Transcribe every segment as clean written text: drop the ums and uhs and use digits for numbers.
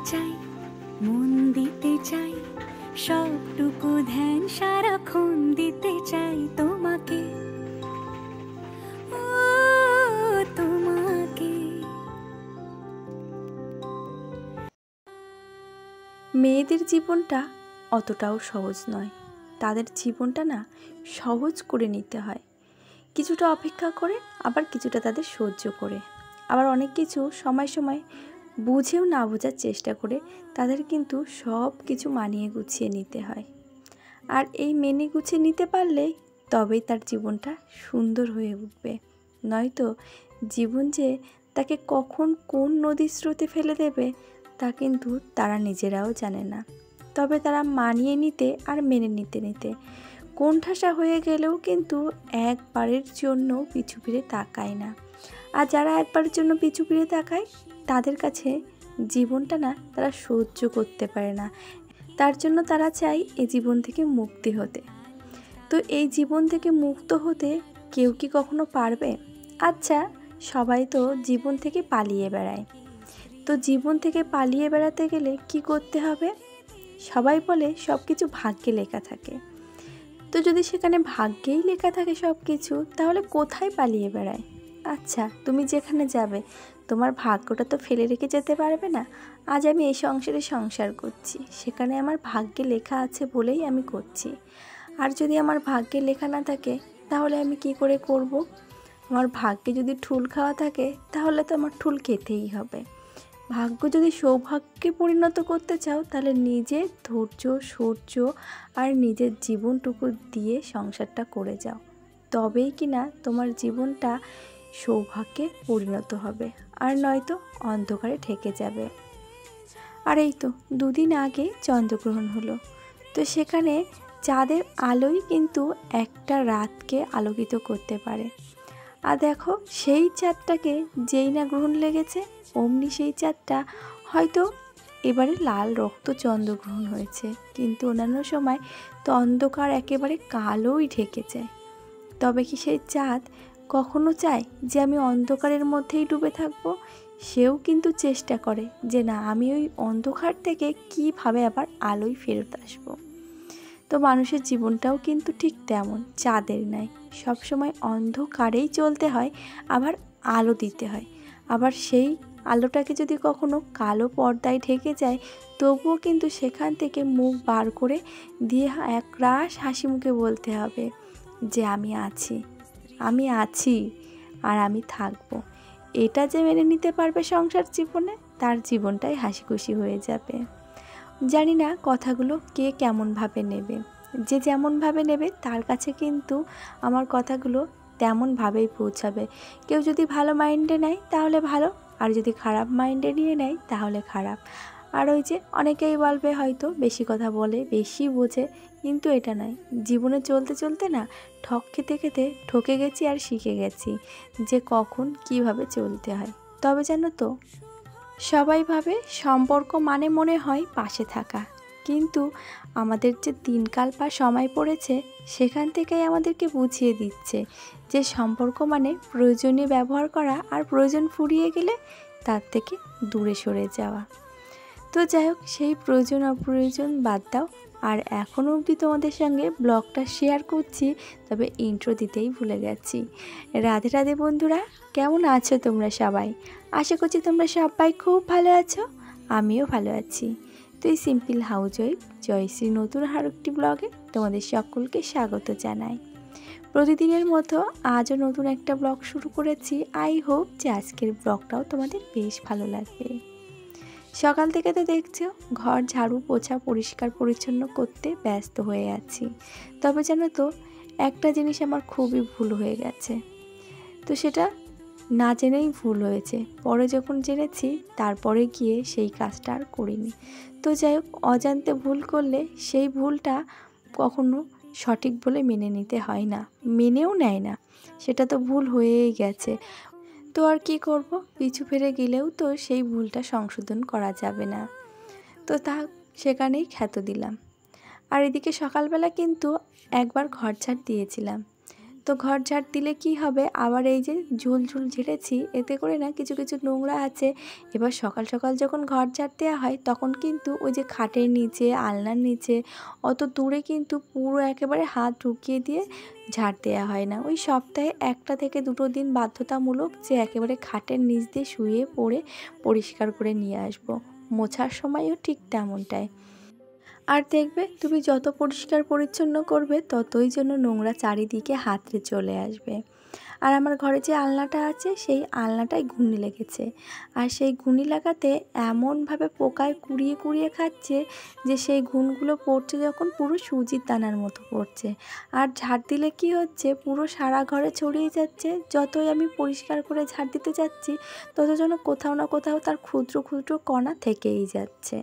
চাই, মন দিতে চাই, সবটুকু ধ্যান সারাক্ষণ দিতে চাই তোমাকে, ও তোমাকে। মেয়েদের জীবনটা অতটাও সহজ নয়। তাদের জীবনটা না সহজ করে নিতে হয়, কিছুটা অপেক্ষা করে, আবার কিছুটা তাদের সহ্য করে, আবার অনেক কিছু সময় সময় বুঝেও না বোঝার চেষ্টা করে তাদের কিন্তু সব কিছু মানিয়ে গুছিয়ে নিতে হয়। আর এই মেনে গুছিয়ে নিতে পারলে তবেই তার জীবনটা সুন্দর হয়ে উঠবে। নয়তো জীবন যে তাকে কখন কোন নদীর স্রোতে ফেলে দেবে তা কিন্তু তারা নিজেরাও জানে না। তবে তারা মানিয়ে নিতে আর মেনে নিতে কোণঠাসা হয়ে গেলেও কিন্তু একবারের জন্য পিছু ফিরে তাকায় না। আর যারা একবারের জন্য পিছু ফিরে তাকায় তাদের কাছে জীবনটা না তারা সহ্য করতে পারে না। তার জন্য তারা চায় এই জীবন থেকে মুক্তি হতে। তো এই জীবন থেকে মুক্ত হতে কেউ কি কখনো পারবে? আচ্ছা, সবাই তো জীবন থেকে পালিয়ে বেড়ায়। তো জীবন থেকে পালিয়ে বেড়াতে গেলে কি করতে হবে? সবাই বলে সব কিছু ভাগ্যে লেখা থাকে। তো যদি সেখানে ভাগ্যেই লেখা থাকে সব কিছু, তাহলে কোথায় পালিয়ে বেড়ায়? আচ্ছা, তুমি যেখানে যাবে তোমার ভাগ্যটা তো ফেলে রেখে যেতে পারবে না। আজ আমি এই সংসারে সংসার করছি, সেখানে আমার ভাগ্যে লেখা আছে বলেই আমি করছি। আর যদি আমার ভাগ্যে লেখা না থাকে তাহলে আমি কি করে করব? আমার ভাগ্যে যদি ঠুল খাওয়া থাকে তাহলে তো আমার ঠুল খেতেই হবে। ভাগ্য যদি সৌভাগ্যে পরিণত করতে চাও তাহলে নিজের ধৈর্য, সহ্য আর নিজের জীবনটুকু দিয়ে সংসারটা করে যাও, তবেই কিনা তোমার জীবনটা সৌভাগ্যে পরিণত হবে, আর নয়তো অন্ধকারে ঠেকে যাবে। আর এই তো দুদিন আগে চন্দ্রগ্রহণ হলো। তো সেখানে চাঁদের আলোই কিন্তু একটা রাতকে আলোকিত করতে পারে। আর দেখো, সেই চাঁদটাকে যেই না গ্রহণ লেগেছে অমনি সেই চাঁদটা হয়তো এবারে লাল রক্ত চন্দ্রগ্রহণ হয়েছে, কিন্তু অন্যান্য সময় তো অন্ধকার একেবারে কালোই ঢেকে যায়। তবে কি সেই চাঁদ কখনো চায় যে আমি অন্ধকারের মধ্যেই ডুবে থাকবো? সেও কিন্তু চেষ্টা করে যে না, আমি ওই অন্ধকার থেকে কীভাবে আবার আলোয় ফেরত আসবো। তো মানুষের জীবনটাও কিন্তু ঠিক তেমন, চাঁদের নয়। সবসময় অন্ধকারেই চলতে হয়, আবার আলো দিতে হয়। আবার সেই আলোটাকে যদি কখনো কালো পর্দায় ঢেকে যায় তবুও কিন্তু সেখান থেকে মুখ বার করে দিয়ে একরাশ হাসি মুখে বলতে হবে যে আমি আছি আর আমি থাকবো। এটা যে মেনে নিতে পারবে সংসার জীবনে, তার জীবনটাই হাসি খুশি হয়ে যাবে। জানি না কথাগুলো কে কেমনভাবে নেবে। যে যেমনভাবে নেবে তার কাছে কিন্তু আমার কথাগুলো তেমনভাবেই পৌঁছাবে। কেউ যদি ভালো মাইন্ডে নেয় তাহলে ভালো, আর যদি খারাপ মাইন্ডে নিয়ে নেয় তাহলে খারাপ। আর ওই যে অনেকেই বলবে হয়তো বেশি কথা বলে, বেশি বোঝে, কিন্তু এটা নয়। জীবনে চলতে চলতে না ঠক খেতে খেতে ঠকে গেছি আর শিখে গেছি যে কখন কিভাবে চলতে হয়। তবে জানো তো, সবাই ভাবে সম্পর্ক মানে মনে হয় পাশে থাকা, কিন্তু আমাদের যে দিনকাল বা সময় পড়েছে সেখান থেকেই আমাদেরকে বুঝিয়ে দিচ্ছে যে সম্পর্ক মানে প্রয়োজনীয় ব্যবহার করা, আর প্রয়োজন ফুরিয়ে গেলে তার থেকে দূরে সরে যাওয়া। তো যাই হোক, সেই প্রয়োজন অপ্রয়োজন বাদ দাও। আর এখনও অবধি তোমাদের সঙ্গে ব্লগটা শেয়ার করছি, তবে ইন্ট্রো দিতেই ভুলে গেছি। রাধে রাধে বন্ধুরা, কেমন আছো তোমরা সবাই? আশা করছি তোমরা সবাই খুব ভালো আছো, আমিও ভালো আছি। তো এই সিম্পল হাউসওয়াইফ জয়শ্রী নতুন আরেকটি ব্লগে তোমাদের সকলকে স্বাগত জানাই। প্রতিদিনের মতো আজও নতুন একটা ব্লগ শুরু করেছি। আই হোপ যে আজকের ব্লগটাও তোমাদের বেশ ভালো লাগবে। সকাল থেকে তো দেখছো ঘর ঝাড়ু পোছা পরিষ্কার পরিচ্ছন্ন করতে ব্যস্ত হয়ে আছি। তবে জানো তো, একটা জিনিস আমার খুবই ভুল হয়ে গেছে। তো সেটা না জেনেই ভুল হয়েছে, পরে যখন জেনেছি তারপরে গিয়ে সেই কাজটা আর করিনি। তো যাই হোক, অজান্তে ভুল করলে সেই ভুলটা কখনো সঠিক বলে মেনে নিতে হয় না, মেনেও নেয় না। সেটা তো ভুল হয়েই গেছে, তো আর কি করব? পিছু ফিরে গেলেও তো সেই ভুলটা সংশোধন করা যাবে না। তো তা সেখানেই খ্যাত দিলাম। আর এদিকে সকালবেলা কিন্তু একবার ঘর ঝাড় দিয়েছিলাম। তো ঘর ঝাড় দিলে কি হবে, আবার এই যে ঝুল ঝুল ঝেড়েছি, এতে করে না কিছু কিছু নোংরা আছে। এবার সকাল সকাল যখন ঘর ঝাড় দেওয়া হয় তখন কিন্তু ওই যে খাটের নিচে, আলনার নিচে অত দূরে কিন্তু পুরো একেবারে হাত ঢুকিয়ে দিয়ে ঝাড় দেওয়া হয় না। ওই সপ্তাহে 1টা থেকে 2টো দিন বাধ্যতামূলক যে একেবারে খাটের নিচ দিয়ে শুয়ে পড়ে পরিষ্কার করে নিয়ে আসবো। মোছার সময়ও ঠিক তেমনটাই। আর দেখবে তুমি যত পরিষ্কার পরিচ্ছন্ন করবে ততই যেন নোংরা চারিদিকে হাতড়ে চলে আসবে। আর আমার ঘরে যে আলনাটা আছে সেই আলনাটায় ঘুনি লেগেছে, আর সেই ঘুনি লাগাতে এমনভাবে পোকায় কুড়িয়ে কুড়িয়ে খাচ্ছে যে সেই ঘুনগুলো পড়ছে যখন পুরো সুজির দানার মতো পড়ছে। আর ঝাড় দিলে কি হচ্ছে, পুরো সারা ঘরে ছড়িয়ে যাচ্ছে। যতই আমি পরিষ্কার করে ঝাড় দিতে যাচ্ছি তত যেন কোথাও না কোথাও তার ক্ষুদ্র ক্ষুদ্র কণা থেকেই যাচ্ছে।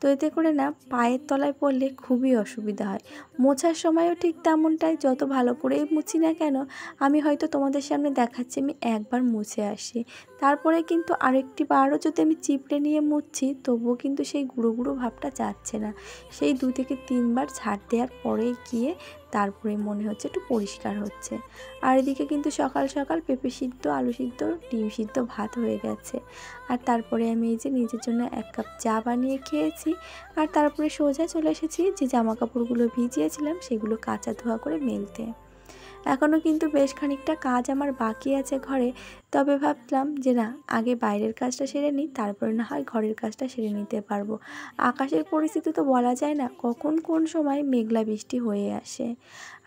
তো এতে করে না পায়ের তলায় পড়লে খুবই অসুবিধা হয়। মোছার সময়ও ঠিক তেমনটাই, যত ভালো করেই মুছি না কেন, আমি হয়তো তোমাদের সামনে দেখাচ্ছি আমি একবার মুছে আসি, তারপরে কিন্তু আরেকটি বারও যদি আমি চিপড়ে নিয়ে মুছছি তবুও কিন্তু সেই গুঁড়ো গুঁড়ো ভাবটা যাচ্ছে না। সেই 2 থেকে 3 বার ঝাড় দেওয়ার পরে গিয়ে তারপরে মনে হচ্ছে একটু পরিষ্কার হচ্ছে। আর এদিকে কিন্তু সকাল সকাল পেঁপে সিদ্ধ, আলু সিদ্ধ, ডিম সিদ্ধ ভাত হয়ে গেছে। আর তারপরে আমি এই যে নিজের জন্য 1 কাপ চা বানিয়ে খেয়েছি। আর তারপরে সোজা চলে এসেছি যে জামা কাপড়গুলো ভিজিয়েছিলাম সেগুলো কাচা ধোয়া করে মেলতে। এখনও কিন্তু বেশ খানিকটা কাজ আমার বাকি আছে ঘরে, তবে ভাবলাম যে না, আগে বাইরের কাজটা সেরে নিই, তারপরে না হয় ঘরের কাজটা সেরে নিতে পারবো। আকাশের পরিস্থিতি তো বলা যায় না, কখন কোন সময় মেঘলা বৃষ্টি হয়ে আসে।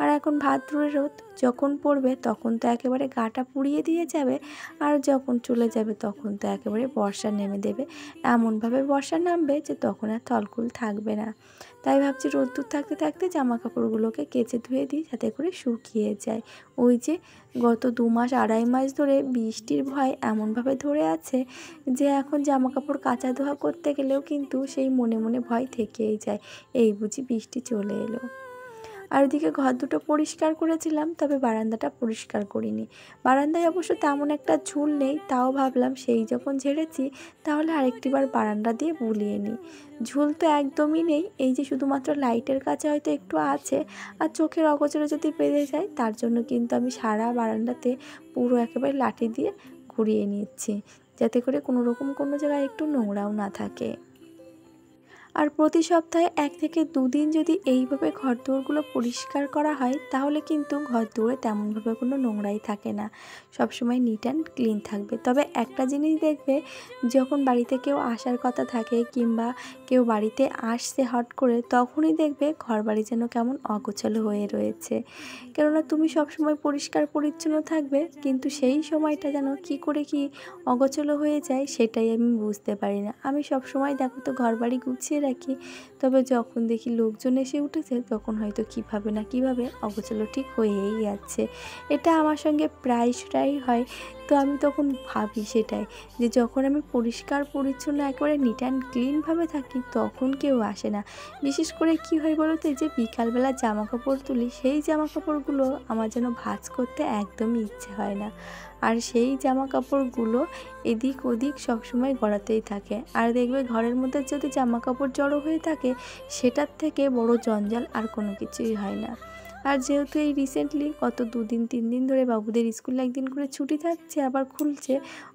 আর এখন ভাদ্রের রোদ যখন পড়বে তখন তো একেবারে গাটা পুড়িয়ে দিয়ে যাবে, আর যখন চলে যাবে তখন তো একেবারে বর্ষা নেমে দেবে। এমনভাবে বর্ষা নামবে যে তখন আর তলকুল থাকবে না। তাই ভাবছি রোদ্দুর থাকতে থাকতে জামা কাপড়গুলোকে কেচে ধুয়ে দিই যাতে করে শুকিয়ে যায়। ওই যে গত 2 মাস 2.5 মাস ধরে বৃষ্টির ভয় এমনভাবে ধরে আছে যে এখন জামা কাপড় কাচা ধোয়া করতে গেলেও কিন্তু সেই মনে মনে ভয় থেকেই যায়, এই বুঝি বৃষ্টি চলে এলো। আর ওদিকে ঘর দুটো পরিষ্কার করেছিলাম, তবে বারান্দাটা পরিষ্কার করিনি। বারান্দায় অবশ্য তেমন একটা ঝুল নেই, তাও ভাবলাম সেই যখন ঝেড়েছি তাহলে আরেকটিবার বারান্দা দিয়ে বুলিয়ে নিই। ঝুল তো একদমই নেই, এই যে শুধুমাত্র লাইটের কাছে হয়তো একটু আছে। আর চোখের অগোচরে যদি বেঁধে যায় তার জন্য কিন্তু আমি সারা বারান্দাতে পুরো একেবারে লাঠি দিয়ে ঘুরিয়ে নিচ্ছি, যাতে করে কোনো রকম কোনো জায়গায় একটু নোংরাও না থাকে। আর প্রতি সপ্তাহে 1 থেকে 2 দিন যদি এইভাবে ঘরদোরগুলো পরিষ্কার করা হয় তাহলে কিন্তু ঘরদোরে তেমনভাবে কোনো নোংরাই থাকে না, সবসময় নিট অ্যান্ড ক্লিন থাকবে। তবে একটা জিনিস দেখবে, যখন বাড়িতে কেউ আসার কথা থাকে কিংবা কেউ বাড়িতে আসছে হট করে, তখনই দেখবে ঘরবাড়ি যেন কেমন অগোছালো হয়ে রয়েছে। কেননা তুমি সবসময় পরিষ্কার পরিচ্ছন্ন থাকবে, কিন্তু সেই সময়টা যেন কী করে কি অগোছালো হয়ে যায় সেটাই আমি বুঝতে পারি না। আমি সবসময় দেখো তো ঘরবাড়ি গুছিয়ে রাখি, তবে যখন দেখি লোকজন এসে উঠেছে তখন হয়তো কীভাবে না কীভাবে অগোছালো ঠিক হয়েই যাচ্ছে। এটা আমার সঙ্গে প্রায়শই হয়। তো আমি তখন ভাবি সেটাই, যে যখন আমি পরিষ্কার পরিচ্ছন্ন একেবারে নিট অ্যান্ড ক্লিনভাবে থাকি তখন কেউ আসে না। বিশেষ করে কি হয় বলো তো, যে বিকালবেলা জামা কাপড় তুলি সেই জামা কাপড়গুলো আমার যেন ভাঁজ করতে একদমই ইচ্ছে হয় না। আর সেই জামা কাপড়গুলো এদিক ওদিক সবসময় গড়াতেই থাকে। আর দেখবে ঘরের মধ্যে যদি জামা কাপড় জড়ো হয়ে থাকে সেটার থেকে বড় জঞ্জাল আর কোনো কিছুই হয় না। আর যেহেতু এই রিসেন্টলি গত 2 দিন 3 দিন ধরে বাবুদের স্কুল একদিন করে ছুটি থাকছে আবার খুলছে,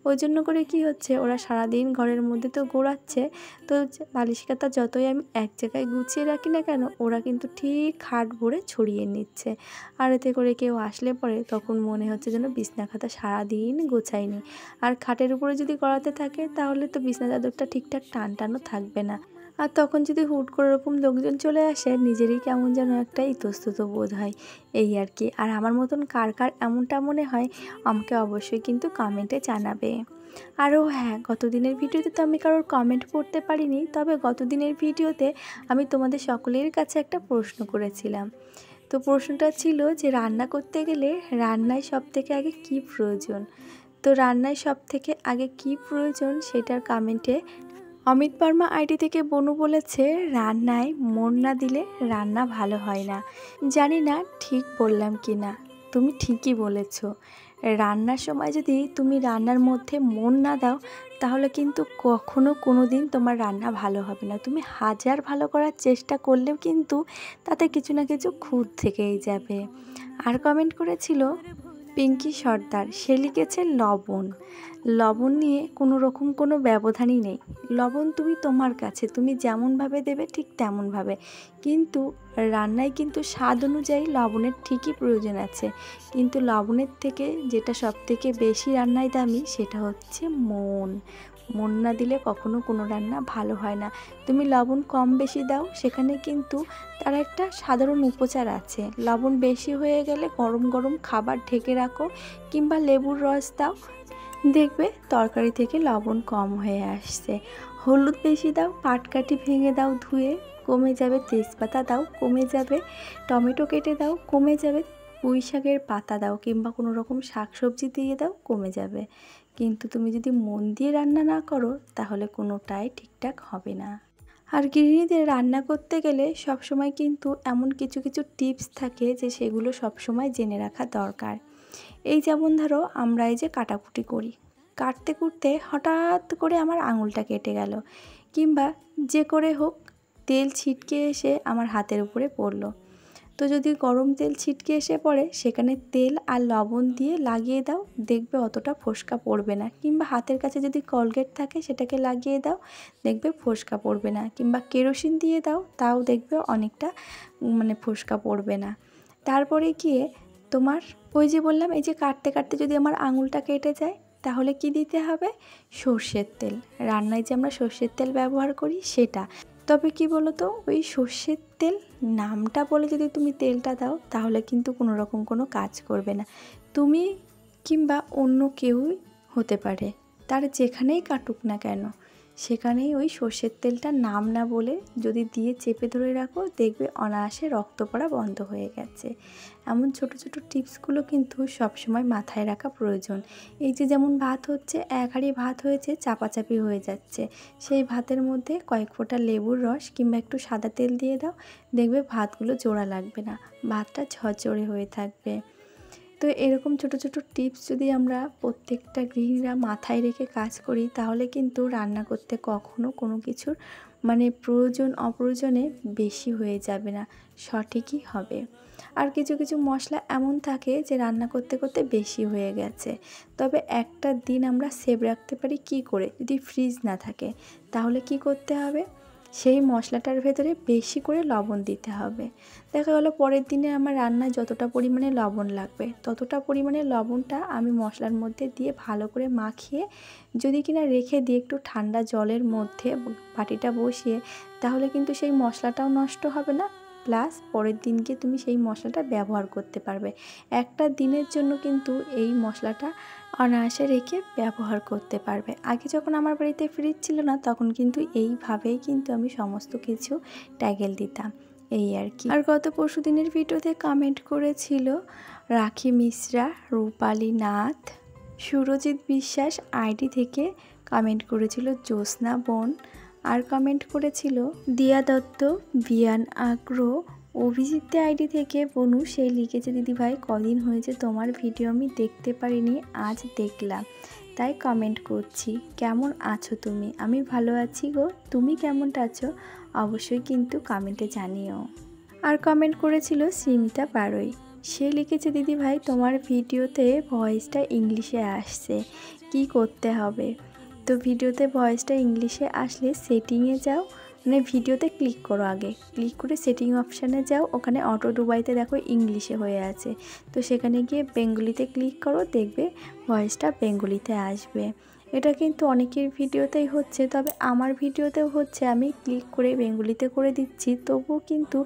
ওই জন্য করে কি হচ্ছে, ওরা সারাদিন ঘরের মধ্যে তো গোড়াচ্ছে। তো বালিশ কাতা যতই আমি এক জায়গায় গুছিয়ে রাখি না কেন, ওরা কিন্তু ঠিক খাট ভরে ছড়িয়ে নিচ্ছে। আর এতে করে কেউ আসলে পরে তখন মনে হচ্ছে যেন বিছনা খাতা সারাদিন গোছায়নি। আর খাটের উপরে যদি গড়াতে থাকে তাহলে তো বিছনা চাদরটা ঠিকঠাক টানটানও থাকবে না। আর তখন যদি হুট করে এরকম লোকজন চলে আসে, নিজেরই কেমন যেন একটা ইতস্তত বোধ হয়, এই আর কি। আর আমার মতন কার কার এমনটা মনে হয় আমাকে অবশ্যই কিন্তু কমেন্টে জানাবে। আরও হ্যাঁ, গত দিনের ভিডিওতে তো আমি কারোর কমেন্ট পড়তে পারিনি, তবে গত দিনের ভিডিওতে আমি তোমাদের সকলের কাছে একটা প্রশ্ন করেছিলাম। তো প্রশ্নটা ছিল যে রান্না করতে গেলে রান্নায় সবথেকে আগে কী প্রয়োজন। তো রান্নায় সবথেকে আগে কী প্রয়োজন সেটার কমেন্টে অমিত বর্মা আইডি থেকে বনু বলেছে, রান্নায় মন না দিলে রান্না ভালো হয় না। জানি না ঠিক বললাম কি না, তুমি ঠিকই বলেছ। রান্নার সময় যদি তুমি রান্নার মধ্যে মন না দাও তাহলে কিন্তু কখনো কোনো দিন তোমার রান্না ভালো হবে না। তুমি হাজার ভালো করার চেষ্টা করলেও কিন্তু তাতে কিছু না কিছু খুঁত থেকেই যাবে। আর কমেন্ট করেছিল পিঙ্কি সর্দার, সে লিখেছে লবণ। লবণ নিয়ে কোনো রকম কোনো ব্যবধানই নেই। লবণ তুমি তোমার কাছে, তুমি যেমনভাবে দেবে ঠিক তেমনভাবে, কিন্তু রান্নায় কিন্তু স্বাদ অনুযায়ী লবণের ঠিকই প্রয়োজন আছে। কিন্তু লবণের থেকে যেটা সবথেকে বেশি রান্নায় দামি সেটা হচ্ছে মন। মন না দিলে কখনো কোনো রান্না ভালো হয় না। তুমি লবণ কম বেশি দাও, সেখানে কিন্তু তার একটা সাধারণ উপচার আছে। লবণ বেশি হয়ে গেলে গরম গরম খাবার ঢেকে রাখো কিংবা লেবুর রস দাও, দেখবে তরকারি থেকে লবণ কম হয়ে আসছে। হলুদ বেশি দাও, পাটকাঠি ভেঙে দাও ধুয়ে, কমে যাবে। তেজপাতা দাও, কমে যাবে। টমেটো কেটে দাও, কমে যাবে। পুঁই শাকের পাতা দাও কিংবা কোনো রকম শাকসবজি দিয়ে দাও, কমে যাবে। কিন্তু তুমি যদি মন দিয়ে রান্না না করো তাহলে কোনোটাই ঠিকঠাক হবে না। আর গৃহিণীদের রান্না করতে গেলে সবসময় কিন্তু এমন কিছু কিছু টিপস থাকে যে সেগুলো সবসময় জেনে রাখা দরকার। এই যেমন ধরো, আমরা এই যে কাটাকুটি করি, কাটতে কুটতে হঠাৎ করে আমার আঙুলটা কেটে গেল, কিংবা যে করে হোক তেল ছিটকে এসে আমার হাতের উপরে পড়লো। তো যদি গরম তেল ছিটকে এসে পড়ে, সেখানে তেল আর লবণ দিয়ে লাগিয়ে দাও, দেখবে অতটা ফোস্কা পড়বে না। কিংবা হাতের কাছে যদি কলগেট থাকে সেটাকে লাগিয়ে দাও, দেখবে ফোস্কা পড়বে না। কিংবা কেরোসিন দিয়ে দাও, তাও দেখবে অনেকটা ফোস্কা পড়বে না। তারপরে গিয়ে তোমার ওই যে বললাম, এই যে কাটতে কাটতে যদি আমার আঙুলটা কেটে যায়, তাহলে কি দিতে হবে? সর্ষের তেল। রান্নায় যে আমরা সর্ষের তেল ব্যবহার করি সেটা। তবে কি বলো তো, ওই সর্ষের তেল নামটা বলে যদি তুমি তেলটা দাও, তাহলে কিন্তু কোনো রকম কোনো কাজ করবে না। তুমি কিংবা অন্য কেউই হতে পারে, তার যেখানেই কাটুক না কেন, সেখানেই ওই সর্ষের তেলটা নাম না বলে যদি দিয়ে চেপে ধরে রাখো, দেখবে অনায়াসে রক্ত পড়া বন্ধ হয়ে গেছে। এমন ছোট ছোট টিপসগুলো কিন্তু সবসময় মাথায় রাখা প্রয়োজন। এই যে যেমন ভাত হচ্ছে, এক হাঁড়ি ভাত হয়েছে, চাপাচাপি হয়ে যাচ্ছে, সেই ভাতের মধ্যে কয়েক ফোঁটা লেবুর রস কিংবা একটু সাদা তেল দিয়ে দাও, দেখবে ভাতগুলো জোড়া লাগবে না, ভাতটা ঝরঝরে হয়ে থাকবে। তো এরকম ছোট ছোট টিপস যদি আমরা প্রত্যেকটা গৃহিণীরা মাথায় রেখে কাজ করি, তাহলে কিন্তু রান্না করতে কখনো কোনো কিছুর প্রয়োজন অপ্রয়োজনে বেশি হয়ে যাবে না, সঠিকই হবে। আর কিছু কিছু মশলা এমন থাকে যে রান্না করতে করতে বেশি হয়ে গেছে, তবে একটা দিন আমরা সেভ রাখতে পারি কি করে, যদি ফ্রিজ না থাকে, তাহলে কি করতে হবে, সেই মশলাটার ভেতরে বেশি করে লবণ দিতে হবে। দেখা গেলো পরের দিনে আমার রান্নায় যতটা পরিমাণে লবণ লাগবে, ততটা পরিমাণে লবণটা আমি মশলার মধ্যে দিয়ে ভালো করে মাখিয়ে যদি কিনা রেখে দিই একটু ঠান্ডা জলের মধ্যে বাটিটা বসিয়ে, তাহলে কিন্তু সেই মশলাটাও নষ্ট হবে না, প্লাস পরের দিনকে তুমি সেই মশলাটা ব্যবহার করতে পারবে। একটা দিনের জন্য কিন্তু এই মশলাটা অনায়াসে রেখে ব্যবহার করতে পারবে। আগে যখন আমার বাড়িতে ফ্রিজ ছিল না, তখন কিন্তু এইভাবেই কিন্তু আমি সমস্ত কিছু ট্যাগেল দিতাম, এই আর কি। আর গত পরশু দিনের ভিডিওতে কমেন্ট করেছিল রাখি মিশ্রা, রূপালী নাথ, সুরজিৎ বিশ্বাস আইডি থেকে কমেন্ট করেছিল জ্যোৎস্না বোন, আর কমেন্ট করেছিল দিয়া দত্ত, বিয়ান আগ্রো, অভিজিৎ আইডি থেকে বনু, সেই লিখেছে দিদিভাই কদিন হয়েছে তোমার ভিডিও আমি দেখতে পারিনি, আজ দেখলাম তাই কমেন্ট করছি। কেমন আছো তুমি? আমি ভালো আছি গো, তুমি কেমন আছো অবশ্যই কিন্তু কমেন্টে জানিও। আর কমেন্ট করেছিল সিমটা বারোই, সে লিখেছে দিদিভাই তোমার ভিডিওতে ভয়েসটা ইংলিশে আসছে, কি করতে হবে? তো ভিডিওতে ভয়েসটা ইংলিশে আসলে সেটিংয়ে যাও, ভিডিওতে ক্লিক করো, আগে ক্লিক করে সেটিং অপশানে যাও, ওখানে অটো ডুবাইতে দেখো ইংলিশে হয়ে আছে, তো সেখানে গিয়ে বেঙ্গলিতে ক্লিক করো, দেখবে ভয়েসটা বেঙ্গলিতে আসবে। এটা কিন্তু অনেকের ভিডিওতেই হচ্ছে, তবে আমার ভিডিওতেও হচ্ছে। আমি ক্লিক করে বেঙ্গলিতে করে দিচ্ছি, তবুও কিন্তু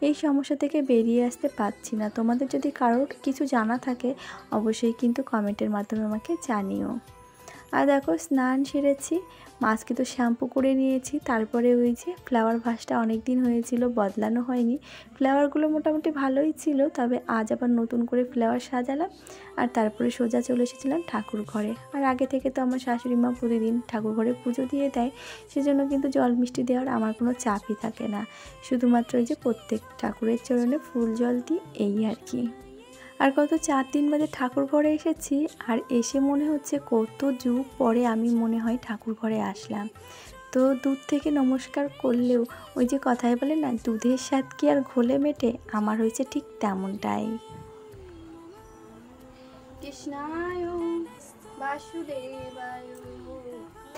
এই সমস্যা থেকে বেরিয়ে আসতে পারছি না। তোমাদের যদি কারোর কিছু জানা থাকে অবশ্যই কিন্তু কমেন্টের মাধ্যমে আমাকে জানিও। আর দেখো স্নান সেরেছি, মাছকে তো শ্যাম্পু করে নিয়েছি, তারপরে ওই যে ফ্লাওয়ার ভাসটা অনেক দিন হয়েছিল বদলানো হয়নি, ফ্লাওয়ারগুলো মোটামুটি ভালোই ছিল, তবে আজ আবার নতুন করে ফ্লাওয়ার সাজালাম। আর তারপরে সোজা চলে এসেছিলাম ঠাকুর ঘরে। আর আগে থেকে তো আমার শাশুড়ি মা প্রতিদিন ঠাকুর ঘরে পুজো দিয়ে দেয়, সেজন্য কিন্তু জল মিষ্টি দেওয়ার আমার কোনো চাপই থাকে না, শুধুমাত্র ওই যে প্রত্যেক ঠাকুরের চরণে ফুল জল দিই, এই আর কি। আর গত 4 দিন বাদে ঠাকুর ঘরে এসেছি, আর এসে মনে হচ্ছে কত যুগ পরে আমি মনে হয় ঠাকুর ঘরে আসলাম। তো দূর থেকে নমস্কার করলেও ওই যে কথায় বলে না, দুধের স্বাদ কি আর ঘোলে মেটে, আমার হয়েছে ঠিক তেমনটাই। কৃষ্ণায় বাসুদেবায়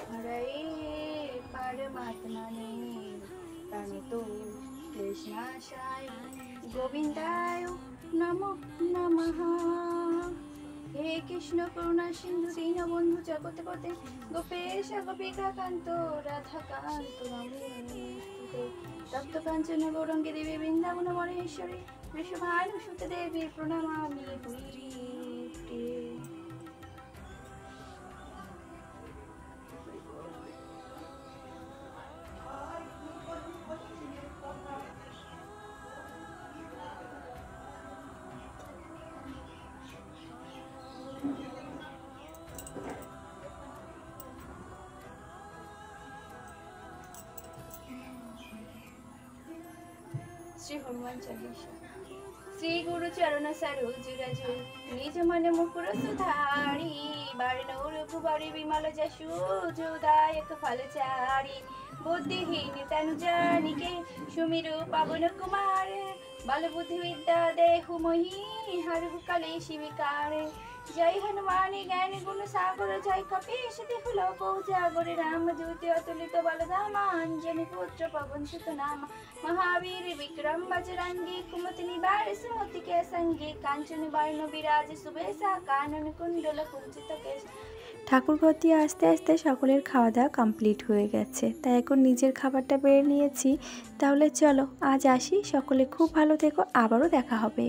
হরে পরমাত্মনে প্রণতো কৃষ্ণাশায় গোবিন্দায় নমো নমঃ। হে কৃষ্ণ করুণা সিন্ধু দীনবন্ধু জগৎপতে গোপেশ গোপিকা কান্ত রাধা কান্ত নমস্তুতে। তপ্ত কাঞ্চন গৌরঙ্গী দেবী বৃন্দাবন বনেশ্বরী বৃষভানুসুতে দেবী প্রণমামি হরিপ্রিয়ে। শ্রী হনুমান চালিসা। শ্রী গুরু চরণ সরোজ রজ নিজ মন মুকুর সুধারি বারণ রঘুবরি বিমল যশু যোদায়ক ফলचारी बुद्धिहीन तनु जानिके सुमिरु पवन कुमार बल बुद्धि विद्या देहु मोहि हरहु कलेश विकार। जय हनुमान ज्ञान गुण सागर जय कपीश देहु लोक उजागर रामदूत अतुलित बलधाम अंजनी पुत्र पवन सुत नाम महावीर विक्रम बजरंगी कुमति निवार सुमति के संगी कांचन वर्ण विराज सुबेसा कानन कुंडल कुंचित केश। ঠাকুরঘর দিয়ে আস্তে আস্তে সকলের খাওয়া দাওয়া কমপ্লিট হয়ে গেছে, তাই এখন নিজের খাবারটা বেড়ে নিয়েছি। তাহলে চলো আজ আসি, সকলে খুব ভালো থেকো, আবারও দেখা হবে।